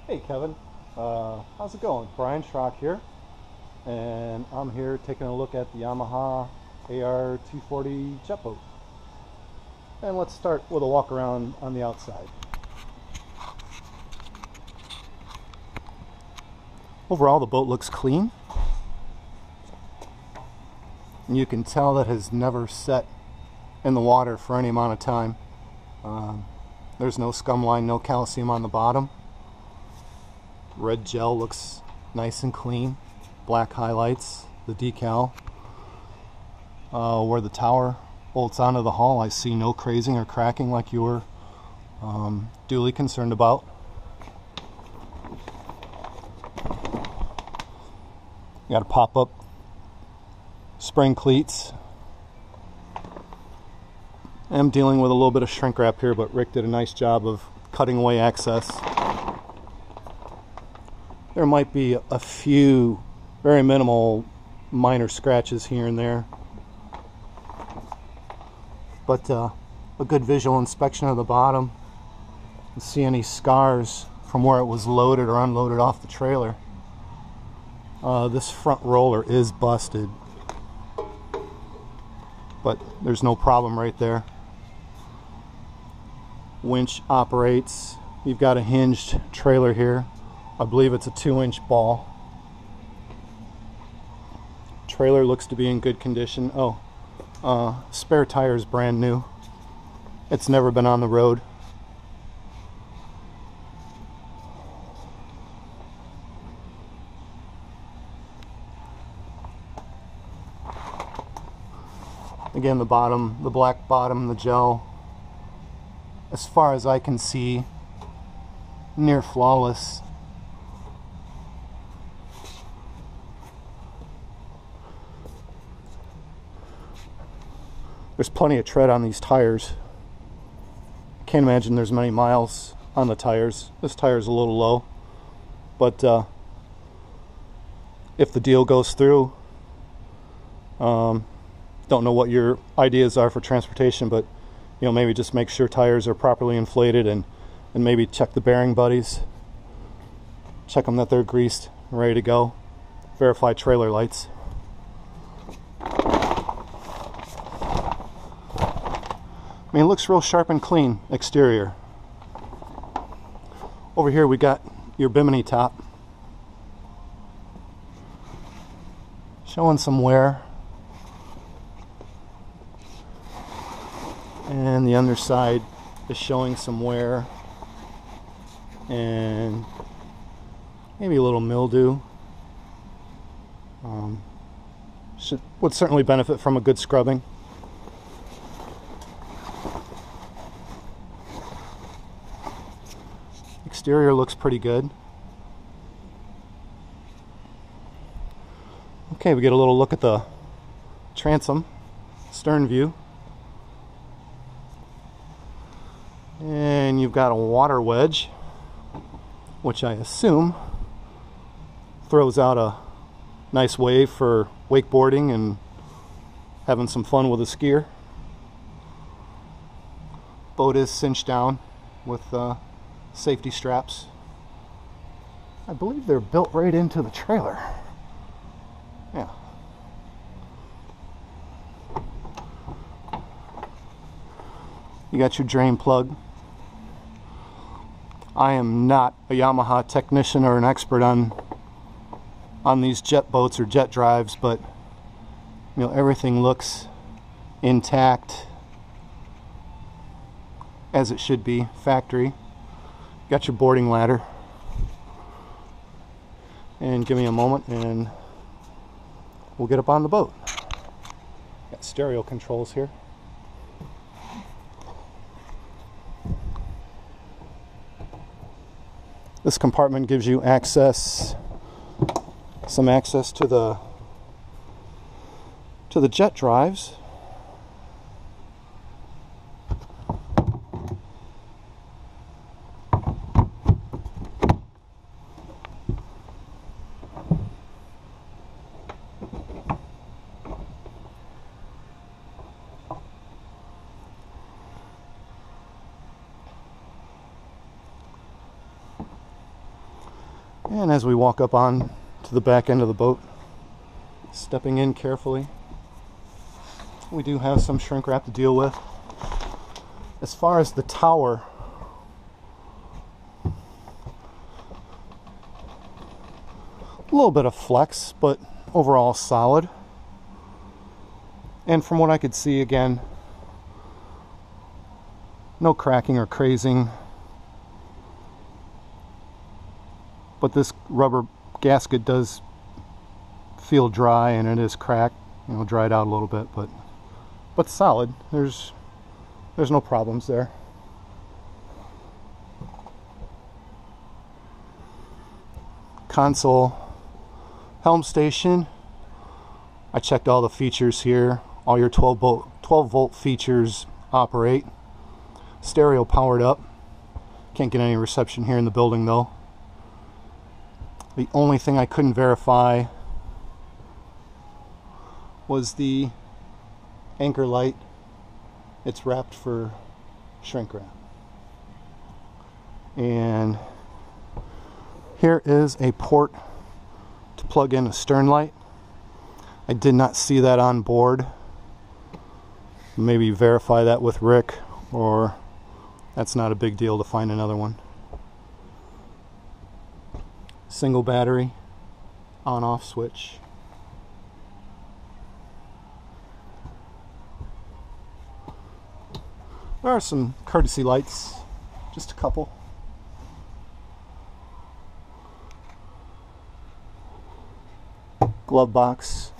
Hey Kevin, how's it going? Bryan Shrock here, and I'm here taking a look at the Yamaha AR 240 jet boat. And let's start with a walk around on the outside. Overall, the boat looks clean. And you can tell that it has never set in the water for any amount of time. There's no scum line, no calcium on the bottom. Red gel looks nice and clean. Black highlights, the decal. Where the tower bolts onto the hull, I see no crazing or cracking like you were duly concerned about. You got a pop-up spring cleats. I'm dealing with a little bit of shrink wrap here, but Rick did a nice job of cutting away excess. There might be a few very minimal minor scratches here and there, but a good visual inspection of the bottom and see any scars from where it was loaded or unloaded off the trailer. This front roller is busted, but there's no problem right there. Winch operates. You've got a hinged trailer here. I believe it's a 2-inch ball. Trailer looks to be in good condition. Spare tire is brand new. It's never been on the road. Again, the bottom, the black bottom, the gel, as far as I can see, near flawless. There's plenty of tread on these tires. Can't imagine there's many miles on the tires. This tire's a little low, but if the deal goes through, don't know what your ideas are for transportation, but maybe just make sure tires are properly inflated and maybe check the bearing buddies. Check them that they're greased and ready to go. Verify trailer lights. I mean, it looks real sharp and clean exterior. Over here we got your bimini top, showing some wear, and the underside is showing some wear and maybe a little mildew. Would certainly benefit from a good scrubbing. Exterior looks pretty good. Okay, we get a little look at the transom, stern view. And you've got a water wedge, which I assume throws out a nice wave for wakeboarding and having some fun with a skier. Boat is cinched down with safety straps. I believe they're built right into the trailer. Yeah. You got your drain plug. I am not a Yamaha technician or an expert on these jet boats or jet drives, but everything looks intact as it should be, factory. Got your boarding ladder. And give me a moment and we'll get up on the boat. Got stereo controls here. This compartment gives you some access to the jet drives. And as we walk up on to the back end of the boat, stepping in carefully, we do have some shrink wrap to deal with. As far as the tower, a little bit of flex, but overall solid. And from what I could see, again, no cracking or crazing. But this rubber gasket does feel dry, and it is cracked, dried out a little bit, but solid. There's no problems there. Console, helm station. I checked all the features here. All your 12 volt features operate. Stereo powered up. Can't get any reception here in the building though. The only thing I couldn't verify was the anchor light. It's wrapped for shrink wrap. And here is a port to plug in a stern light. I did not see that on board. Maybe verify that with Rick, or that's not a big deal to find another one. Single battery, on-off switch. There are some courtesy lights, just a couple. Glove box.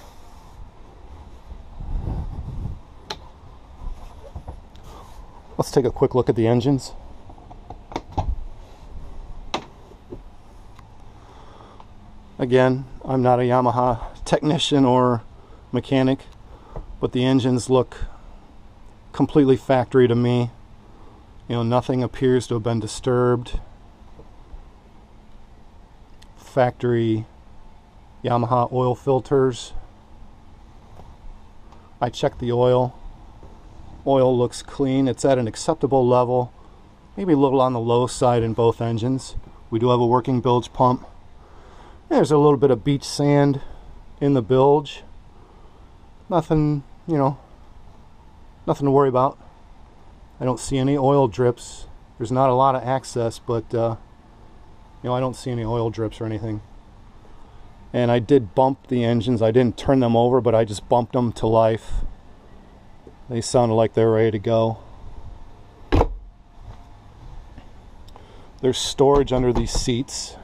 Let's take a quick look at the engines. Again, I'm not a Yamaha technician or mechanic, but the engines look completely factory to me. Nothing appears to have been disturbed. Factory Yamaha oil filters. I checked the oil. Oil looks clean. It's at an acceptable level, maybe a little on the low side in both engines. We do have a working bilge pump. There's a little bit of beach sand in the bilge. Nothing, nothing to worry about. I don't see any oil drips. There's not a lot of access, but I don't see any oil drips or anything. And I did bump the engines. I didn't turn them over, but I just bumped them to life. They sounded like they were ready to go. There's storage under these seats.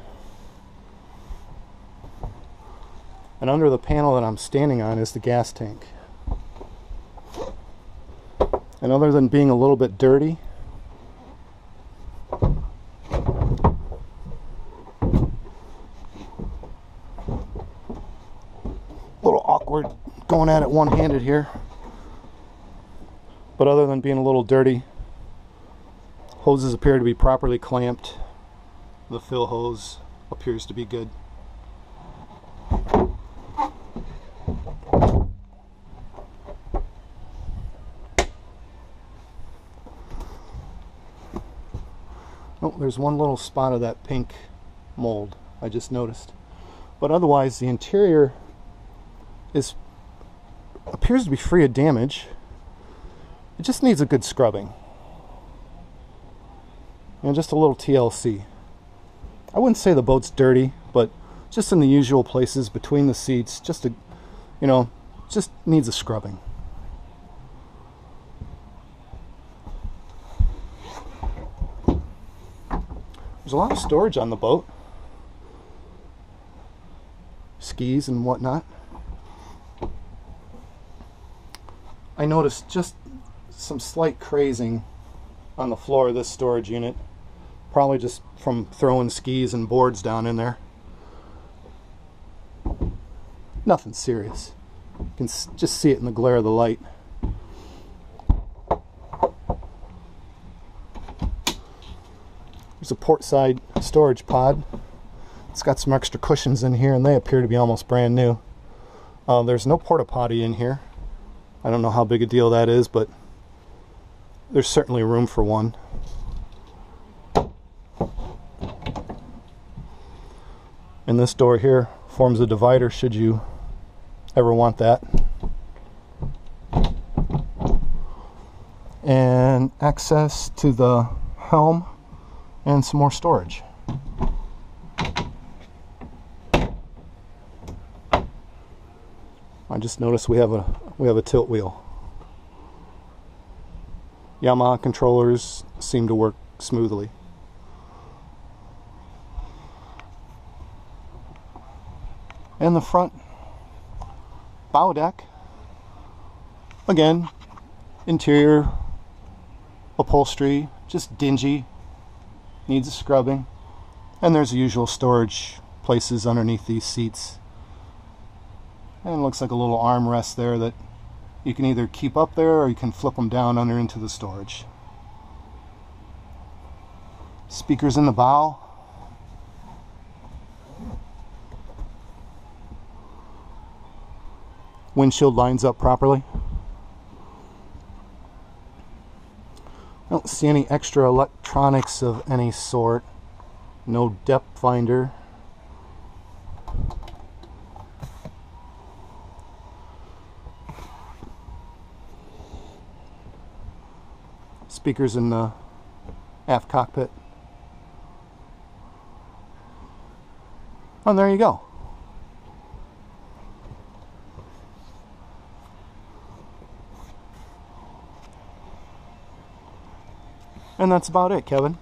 And under the panel that I'm standing on is the gas tank. And other than being a little bit dirty, a little awkward going at it one-handed here. But other than being a little dirty, hoses appear to be properly clamped. The fill hose appears to be good. Oh, there's one little spot of that pink mold I just noticed. But otherwise, the interior appears to be free of damage. It just needs a good scrubbing. Just a little TLC. I wouldn't say the boat's dirty, but just in the usual places between the seats, just needs a scrubbing. There's a lot of storage on the boat. Skis and whatnot. I noticed just some slight crazing on the floor of this storage unit. Probably just from throwing skis and boards down in there. Nothing serious. You can just see it in the glare of the light. There's a port side storage pod. It's got some extra cushions in here and they appear to be almost brand new. There's no porta potty in here. I don't know how big a deal that is, but there's certainly room for one. And this door here forms a divider should you ever want that. And access to the helm and some more storage. I just noticed we have a tilt wheel. Yamaha controllers seem to work smoothly. And the front bow deck, again, interior upholstery, just dingy, needs a scrubbing, and there's the usual storage places underneath these seats, and it looks like a little armrest there that you can either keep up there or you can flip them down under into the storage. Speakers in the bow. Windshield lines up properly. I don't see any extra electronics of any sort. No depth finder. Speakers in the aft cockpit. And there you go. And that's about it, Kevin.